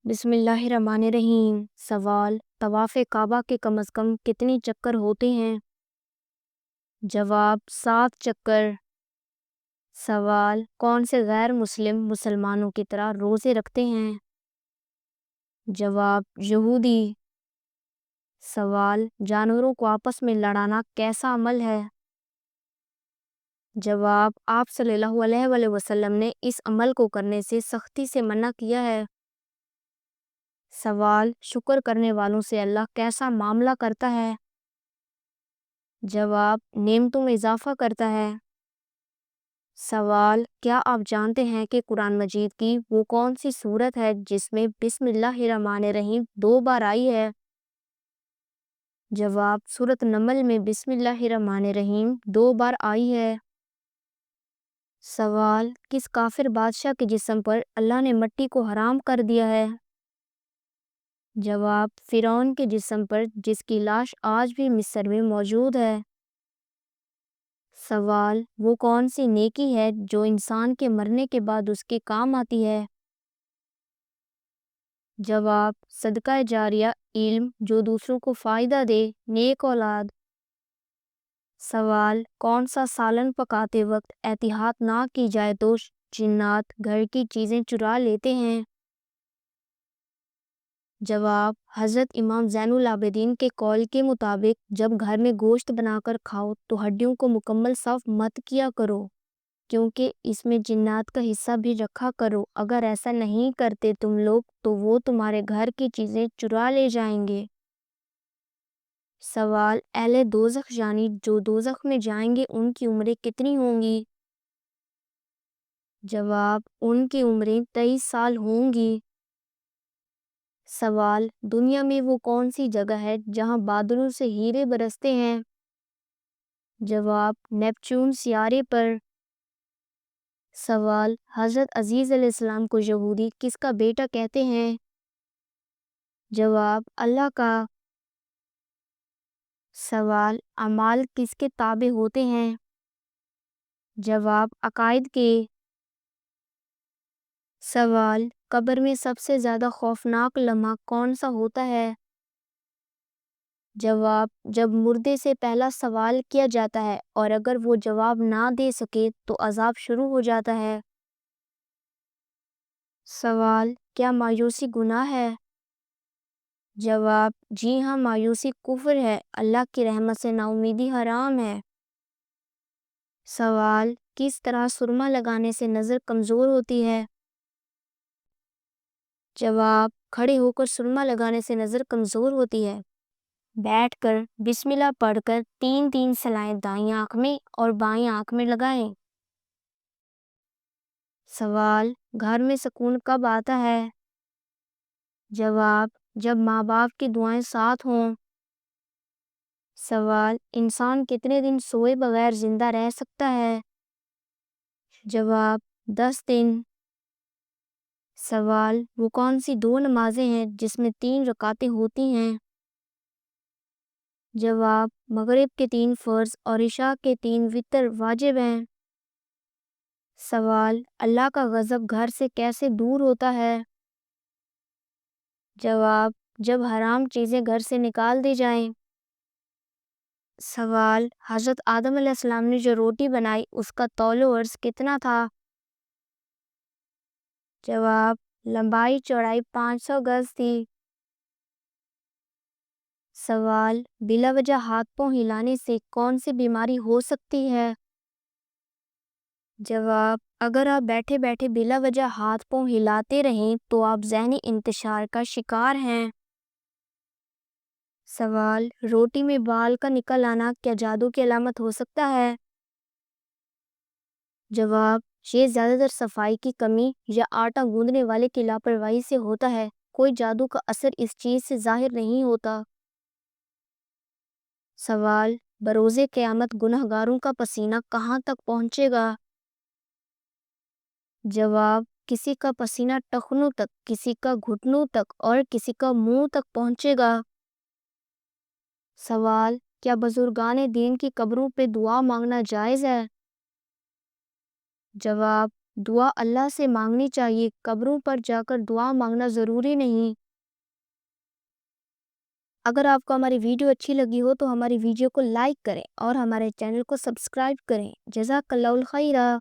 بسم اللہ الرحمن الرحیم۔ سوال: طواف کعبہ کے کم از کم کتنے چکر ہوتے ہیں؟ جواب: 7 چکر۔ سوال: کون سے غیر مسلم مسلمانوں کی طرح روزے رکھتے ہیں؟ جواب: یہودی۔ سوال: جانوروں کو آپس میں لڑانا کیسا عمل ہے؟ جواب: آپ صلی اللہ علیہ وآلہ وسلم نے اس عمل کو کرنے سے سختی سے منع کیا ہے۔ سوال: شکر کرنے والوں سے اللہ کیسا معاملہ کرتا ہے؟ جواب: نعمتوں میں اضافہ کرتا ہے۔ سوال: کیا آپ جانتے ہیں کہ قرآن مجید کی وہ کون سی سورت ہے جس میں بسم اللہ الرحمن الرحیم 2 بار آئی ہے؟ جواب: سورۃ نمل میں بسم اللہ الرحمن الرحیم 2 بار آئی ہے۔ سوال: کس کافر بادشاہ کے جسم پر اللہ نے مٹی کو حرام کر دیا ہے؟ جواب: فرعون کے جسم پر، جس کی لاش آج بھی مصر میں موجود ہے۔ سوال: وہ کون سی نیکی ہے جو انسان کے مرنے کے بعد اس کے کام آتی ہے؟ جواب: صدقہ جاریہ، علم جو دوسروں کو فائدہ دے، نیک اولاد۔ سوال: کون سا سالن پکاتے وقت احتیاط نہ کی جائے تو جنات گھر کی چیزیں چرا لیتے ہیں؟ جواب: حضرت امام زین العابدین کے قول کے مطابق جب گھر میں گوشت بنا کر کھاؤ تو ہڈیوں کو مکمل صاف مت کیا کرو، کیونکہ اس میں جنات کا حصہ بھی رکھا کرو۔ اگر ایسا نہیں کرتے تم لوگ تو وہ تمہارے گھر کی چیزیں چرا لے جائیں گے۔ سوال: اہل دوزخ یعنی جو دوزخ میں جائیں گے ان کی عمریں کتنی ہوں گی؟ جواب: ان کی عمریں 23 سال ہوں گی۔ سوال: دنیا میں وہ کون سی جگہ ہے جہاں بادلوں سے ہیرے برستے ہیں؟ جواب: نیپچون سیارے پر۔ سوال: حضرت عیسیٰ علیہ السلام کو یہودی کس کا بیٹا کہتے ہیں؟ جواب: اللہ کا۔ سوال: اعمال کس کے تابع ہوتے ہیں؟ جواب: عقائد کے۔ سوال: قبر میں سب سے زیادہ خوفناک لمحہ کون سا ہوتا ہے؟ جواب: جب مردے سے پہلا سوال کیا جاتا ہے اور اگر وہ جواب نہ دے سکے تو عذاب شروع ہو جاتا ہے۔ سوال: کیا مایوسی گناہ ہے؟ جواب: جی ہاں، مایوسی کفر ہے، اللہ کی رحمت سے نا امیدی حرام ہے۔ سوال: کس طرح سرما لگانے سے نظر کمزور ہوتی ہے؟ جواب: کھڑے ہو کر سرما لگانے سے نظر کمزور ہوتی ہے۔ بیٹھ کر بسم اللہ پڑھ کر 3 سلائیں دائیں آنکھ میں اور بائیں آنکھ میں لگائیں۔ سوال: گھر میں سکون کب آتا ہے؟ جواب: جب ماں باپ کی دعائیں ساتھ ہوں۔ سوال: انسان کتنے دن سوئے بغیر زندہ رہ سکتا ہے؟ جواب: 10 دن۔ سوال: وہ کون سی 2 نمازیں ہیں جس میں 3 رکعتیں ہوتی ہیں؟ جواب: مغرب کے 3 فرض اور عشاء کے 3 وتر واجب ہیں۔ سوال: اللہ کا غضب گھر سے کیسے دور ہوتا ہے؟ جواب: جب حرام چیزیں گھر سے نکال دی جائیں۔ سوال: حضرت آدم علیہ السلام نے جو روٹی بنائی اس کا طول و عرض کتنا تھا؟ جواب: لمبائی چوڑائی 500 گز تھی۔ سوال: بلا وجہ ہاتھ پاؤں ہلانے سے کون سی بیماری ہو سکتی ہے؟ جواب: اگر آپ بیٹھے بیٹھے بلا وجہ ہاتھ پاؤں ہلاتے رہیں تو آپ ذہنی انتشار کا شکار ہیں۔ سوال: روٹی میں بال کا نکل آنا کیا جادو کی علامت ہو سکتا ہے؟ جواب: یہ زیادہ تر صفائی کی کمی یا آٹا گوندنے والے کی لاپرواہی سے ہوتا ہے، کوئی جادو کا اثر اس چیز سے ظاہر نہیں ہوتا۔ سوال: بروز قیامت گنہگاروں کا پسینہ کہاں تک پہنچے گا؟ جواب: کسی کا پسینہ ٹخنوں تک، کسی کا گھٹنوں تک اور کسی کا منہ تک پہنچے گا۔ سوال: کیا بزرگان دین کی قبروں پہ دعا مانگنا جائز ہے؟ جواب: دعا اللہ سے مانگنی چاہیے، قبروں پر جا کر دعا مانگنا ضروری نہیں۔ اگر آپ کو ہماری ویڈیو اچھی لگی ہو تو ہماری ویڈیو کو لائک کریں اور ہمارے چینل کو سبسکرائب کریں۔ جزاک اللہ الخیرہ۔